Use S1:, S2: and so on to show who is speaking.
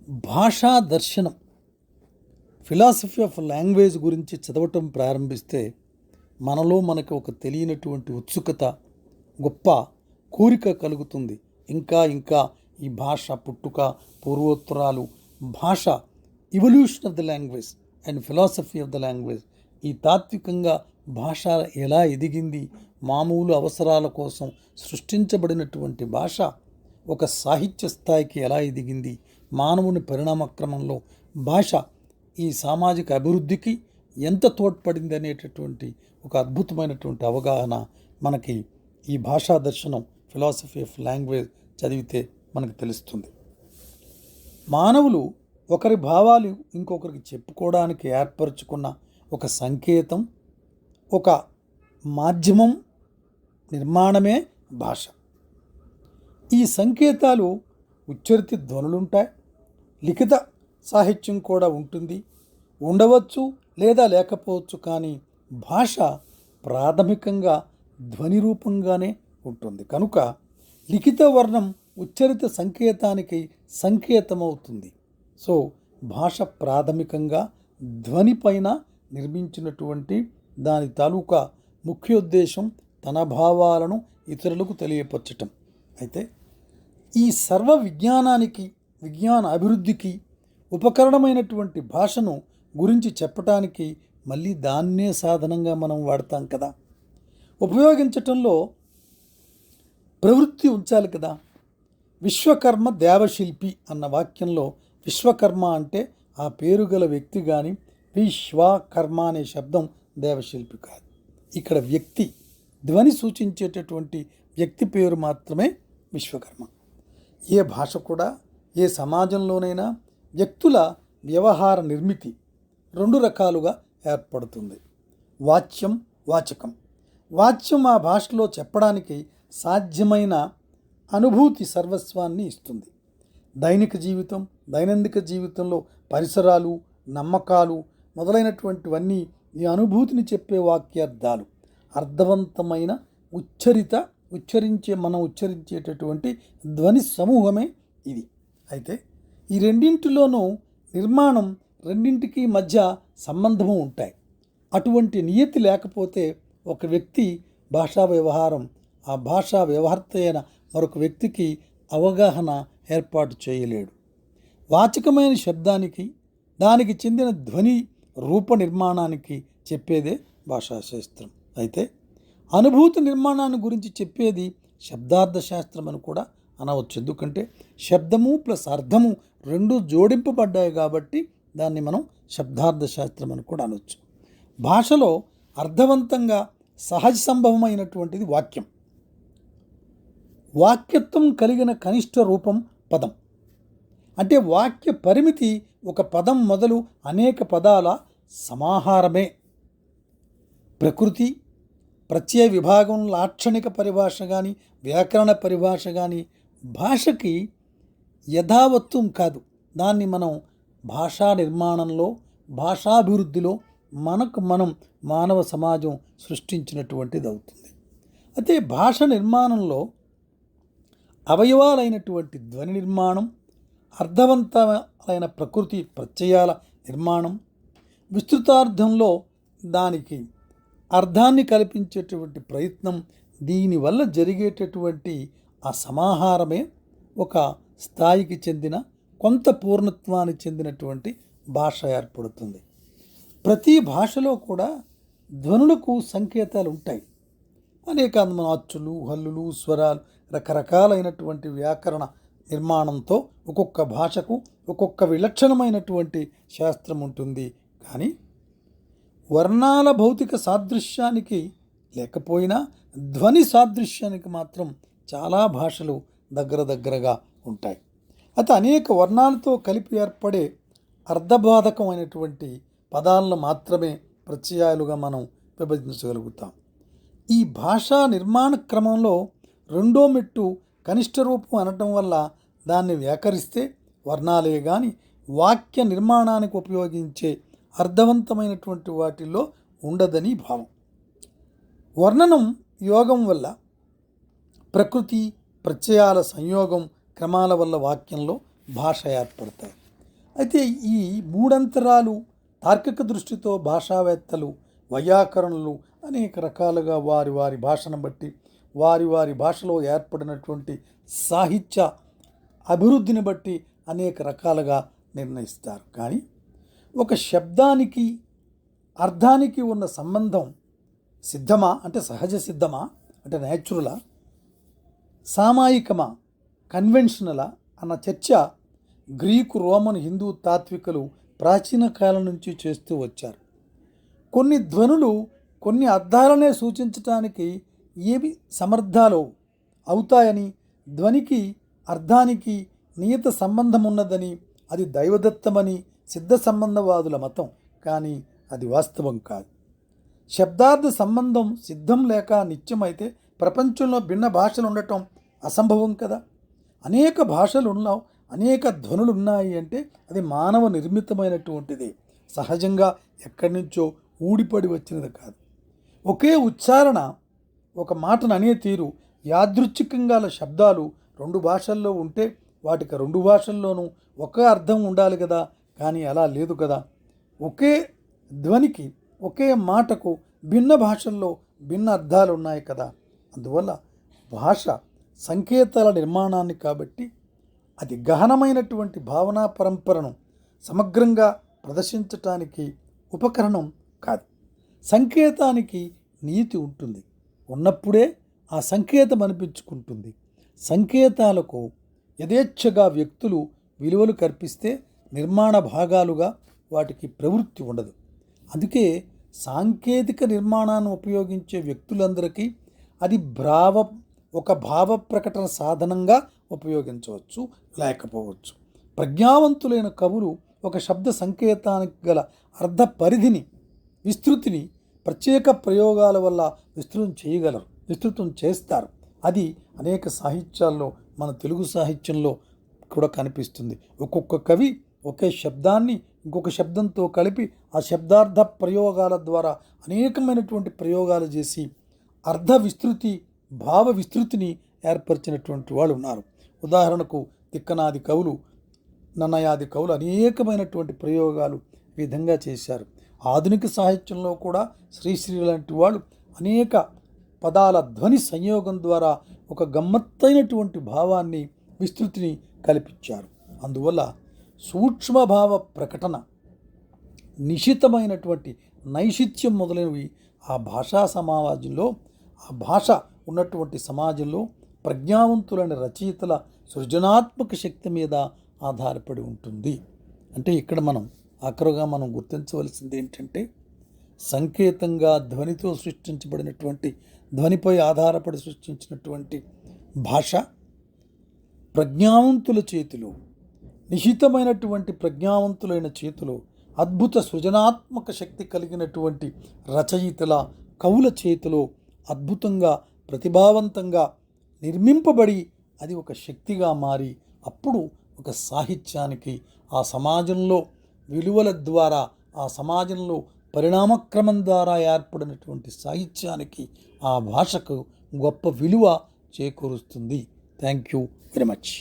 S1: భాషా దర్శనం, philosophy of language గురించి చదవటం ప్రారంభిస్తే మనలో మనకు ఒక తెలియనటువంటి ఉత్సుకత, గొప్ప కోరిక కలుగుతుంది. ఇంకా ఇంకా ఈ భాష పుట్టుక, పూర్వోత్తరాలు, భాష, evolution of the language and philosophy of the language, ఈ తాత్వికంగా భాష ఎలా ఎదిగింది, మామూలు అవసరాల కోసం సృష్టించబడినటువంటి భాష ఒక సాహిత్య స్థాయికి ఎలా ఎదిగింది, మానవుని పరిణామక్రమంలో భాష ఈ సామాజిక అభివృద్ధికి ఎంత తోడ్పడింది అనేటటువంటి ఒక అద్భుతమైనటువంటి అవగాహన మనకి ఈ భాషా దర్శనం, ఫిలాసఫీ ఆఫ్ లాంగ్వేజ్ చదివితే మనకు తెలుస్తుంది. మానవులు ఒకరి భావాలు ఇంకొకరికి చెప్పుకోవడానికి ఏర్పరచుకున్న ఒక సంకేతం, ఒక మాధ్యమం, నిర్మాణమే భాష. ఈ సంకేతాలు ఉచ్చరిత ధ్వనులుంటాయి, లిఖిత సాహిత్యం కూడా ఉంటుంది, ఉండవచ్చు లేదా లేకపోవచ్చు. కానీ భాష ప్రాథమికంగా ధ్వని రూపంగానే ఉంటుంది. కనుక లిఖిత వర్ణం ఉచ్చరిత సంకేతానికి సంకేతమవుతుంది. సో భాష ప్రాథమికంగా ధ్వని పైన నిర్మించినటువంటి దాని తాలూకా ముఖ్యోద్దేశం తన భావాలను ఇతరులకు తెలియపరచటం. అయితే ఈ సర్వ విజ్ఞానానికి, విజ్ఞాన అభివృద్ధికి ఉపకరణమైనటువంటి భాషను గురించి చెప్పటానికి మళ్ళీ దాన్నే సాధనంగా మనం వాడతాం కదా. ఉపయోగించటంలో ప్రవృత్తి ఉంచాలి కదా. విశ్వకర్మ దేవశిల్పి అన్న వాక్యంలో విశ్వకర్మ అంటే ఆ పేరు గల వ్యక్తి, కానీ విశ్వకర్మ అనే శబ్దం దేవశిల్పి కాదు. ఇక్కడ వ్యక్తి, ధ్వని సూచించేటటువంటి వ్యక్తి పేరు మాత్రమే విశ్వకర్మ. ఏ భాష కూడా, ఏ సమాజంలోనైనా వ్యక్తుల వ్యవహార నిర్మితి రెండు రకాలుగా ఏర్పడుతుంది. వాచ్యం, వాచకం. వాచ్యం ఆ భాషలో చెప్పడానికి సాధ్యమైన అనుభూతి సర్వస్వాన్ని ఇస్తుంది. దైనిక జీవితం, దైనందిక జీవితంలో పరిసరాలు, నమ్మకాలు మొదలైనటువంటివన్నీ ఈ అనుభూతిని చెప్పే వాక్యార్థాలు. అర్థవంతమైన మనం ఉచ్చరించేటటువంటి ధ్వని సమూహమే ఇది. అయితే ఈ రెండింటిలోనూ నిర్మాణం, రెండింటికి మధ్య సంబంధము ఉంటాయి. అటువంటి నియతి లేకపోతే ఒక వ్యక్తి భాషా వ్యవహారం, ఆ భాషా వ్యవహర్త అయిన మరొక వ్యక్తికి అవగాహన ఏర్పాటు చేయలేడు. వాచకమైన శబ్దానికి, దానికి చెందిన ధ్వని రూప నిర్మాణానికి చెప్పేదే భాషాశాస్త్రం. అయితే అనుభూతి నిర్మాణాన్ని గురించి చెప్పేది శబ్దార్థ శాస్త్రం అని కూడా అనవచ్చు. ఎందుకంటే శబ్దము ప్లస్ అర్థము రెండు జోడింపబడ్డాయి కాబట్టి దాన్ని మనం శబ్దార్థ శాస్త్రం అని కూడా అనవచ్చు. భాషలో అర్థవంతంగా సహజ సంభవమైనటువంటిది వాక్యం. వాక్యత్వం కలిగిన కనిష్ట రూపం పదం. అంటే వాక్య పరిమితి ఒక పదం మొదలు అనేక పదాల సమాహారమే. ప్రకృతి, ప్రత్యయ విభాగం, లాక్షణిక పరిభాష కానీ, వ్యాకరణ పరిభాష కానీ భాషకి యథావత్వం కాదు. దాన్ని మనం భాషా నిర్మాణంలో, భాషాభివృద్ధిలో మనం మానవ సమాజం సృష్టించినటువంటిది అవుతుంది. అయితే భాష నిర్మాణంలో అవయవాలైనటువంటి ధ్వని నిర్మాణం, అర్థవంతమైన ప్రకృతి ప్రత్యయాల నిర్మాణం, విస్తృతార్థంలో దానికి అర్థాన్ని కల్పించేటువంటి ప్రయత్నం, దీనివల్ల జరిగేటటువంటి ఆ సమాహారమే ఒక స్థాయికి చెందిన, కొంత పూర్ణత్వానికి చెందినటువంటి భాష ఏర్పడుతుంది. ప్రతి భాషలో కూడా ధ్వనులకు సంకేతాలు ఉంటాయి. అనేకమైన అచ్చులు, హల్లులు, స్వరాలు, రకరకాలైనటువంటి వ్యాకరణ నిర్మాణంతో ఒక్కొక్క భాషకు ఒక్కొక్క విలక్షణమైనటువంటి శాస్త్రం ఉంటుంది. కానీ వర్ణాల భౌతిక సాదృశ్యానికి లేకపోయినా ధ్వని సాదృశ్యానికి మాత్రం చాలా భాషలు దగ్గరగా ఉంటాయి. అయితే అనేక వర్ణాలతో కలిపి ఏర్పడే అర్ధబాధకమైనటువంటి పదాలను మాత్రమే ప్రత్యయాలుగా మనం విభజించగలుగుతాం. ఈ భాషా నిర్మాణ క్రమంలో రెండో మెట్టు కనిష్ట రూపం అనటం వల్ల దాన్ని వ్యాకరిస్తే వర్ణాలే కానీ వాక్య నిర్మాణానికి ఉపయోగించే అర్థవంతమైనటువంటి వాటిల్లో ఉండదని భావం. వర్ణనం యోగం వల్ల, ప్రకృతి ప్రత్యయాల సంయోగం క్రమాల వల్ల వాక్యంలో భాష ఏర్పడతాయి. అయితే ఈ మూడంతరాలు తార్కిక దృష్టితో భాషావేత్తలు, వైయాకరణులు అనేక రకాలుగా వారి వారి భాషను బట్టి వారి వారి భాషలో ఏర్పడినటువంటి సాహిత్య అభివృద్ధిని బట్టి అనేక రకాలుగా నిర్ణయిస్తారు. కానీ ఒక శబ్దానికి అర్థానికి ఉన్న సంబంధం సిద్ధమా అంటే సహజ సిద్ధమా అంటే న్యాచురలా, సామాయికమా కన్వెన్షనలా అన్న చర్చ గ్రీకు, రోమన్, హిందూ తాత్వికులు ప్రాచీన కాలం నుంచి చేస్తూ వచ్చారు. కొన్ని ధ్వనులు కొన్ని అర్థాలనే సూచించటానికి ఏవి సమర్థాలు అవుతాయని, ధ్వనికి అర్థానికి నియత సంబంధం ఉన్నదని, అది దైవదత్తమని సిద్ధ సంబంధవాదుల మతం. కానీ అది వాస్తవం కాదు. శబ్దార్థ సంబంధం సిద్ధం లేక నిత్యమైతే ప్రపంచంలో భిన్న భాషలు ఉండటం అసంభవం కదా. అనేక భాషలు ఉన్నావు, అనేక ధ్వనులు ఉన్నాయి అంటే అది మానవ నిర్మితమైనటువంటిది, సహజంగా ఎక్కడి నుంచో ఊడిపడి వచ్చినది కాదు. ఒకే ఉచ్చారణ, ఒక మాటను అనే తీరు, యాదృచ్ఛికంగా శబ్దాలు రెండు భాషల్లో ఉంటే వాటికి రెండు భాషల్లోనూ ఒకే అర్థం ఉండాలి కదా. కానీ అలా లేదు కదా. ఒకే ధ్వనికి, ఒకే మాటకు భిన్న భాషల్లో భిన్న అర్థాలు ఉన్నాయి కదా. అందువల్ల భాష సంకేతాల నిర్మాణాన్ని కాబట్టి అది గహనమైనటువంటి భావనా పరంపరను సమగ్రంగా ప్రదర్శించటానికి ఉపకరణం కాదు. సంకేతానికి నీతి ఉంటుంది, ఉన్నప్పుడే ఆ సంకేతం అనిపించుకుంటుంది. సంకేతాలకు యథేచ్ఛగా వ్యక్తులు విలువలు కల్పిస్తే నిర్మాణ భాగాలుగా వాటికి ప్రవృత్తి ఉండదు. అందుకే సాంకేతిక నిర్మాణాన్ని ఉపయోగించే వ్యక్తులందరికీ అది ఒక భావ ప్రకటన సాధనంగా ఉపయోగించవచ్చు, లేకపోవచ్చు. ప్రజ్ఞావంతులైన కవులు ఒక శబ్ద సంకేతానికి గల అర్థ పరిధిని, విస్తృతిని ప్రత్యేక ప్రయోగాల వల్ల విస్తృతం చేస్తారు. అది అనేక సాహిత్యాల్లో, మన తెలుగు సాహిత్యంలో కూడా కనిపిస్తుంది. ఒక్కొక్క కవి ఒకే శబ్దాన్ని ఇంకొక శబ్దంతో కలిపి ఆ శబ్దార్థ ప్రయోగాల ద్వారా అనేకమైనటువంటి ప్రయోగాలు చేసి అర్థ విస్తృతి, భావ విస్తృతిని ఏర్పరిచినటువంటి వాళ్ళు ఉన్నారు. ఉదాహరణకు తిక్కనాది కవులు, నన్నయాది కవులు అనేకమైనటువంటి ప్రయోగాలు ఈ విధంగా చేశారు. ఆధునిక సాహిత్యంలో కూడా శ్రీశ్రీ లాంటి వాళ్ళు అనేక పదాల ధ్వని సంయోగం ద్వారా ఒక గమ్మత్తైనటువంటి భావాన్ని, విస్తృతిని కల్పించారు. అందువల్ల సూక్ష్మభావ ప్రకటన, నిశితమైనటువంటి నైశిత్యం మొదలైనవి ఆ భాషా సమాజంలో, ఆ భాష ఉన్నటువంటి సమాజంలో ప్రజ్ఞావంతులైన రచయితల సృజనాత్మక శక్తి మీద ఆధారపడి ఉంటుంది. అంటే ఇక్కడ ఆఖరుగా మనం గుర్తించవలసింది ఏంటంటే, సంకేతంగా ధ్వనితో సృష్టించబడినటువంటి, ధ్వనిపై ఆధారపడి సృష్టించినటువంటి భాష ప్రజ్ఞావంతుల చేతిలో, నిశితమైనటువంటి ప్రజ్ఞావంతులైన చేతిలో, అద్భుత సృజనాత్మక శక్తి కలిగినటువంటి రచయితల, కవుల చేతిలో అద్భుతంగా, ప్రతిభావంతంగా నిర్మింపబడి అది ఒక శక్తిగా మారి అప్పుడు ఒక సాహిత్యానికి, ఆ సమాజంలో విలువల ద్వారా, ఆ సమాజంలో పరిణామక్రమం ద్వారా ఏర్పడినటువంటి సాహిత్యానికి, ఆ భాషకు గొప్ప విలువ చేకూరుస్తుంది. Thank you very much.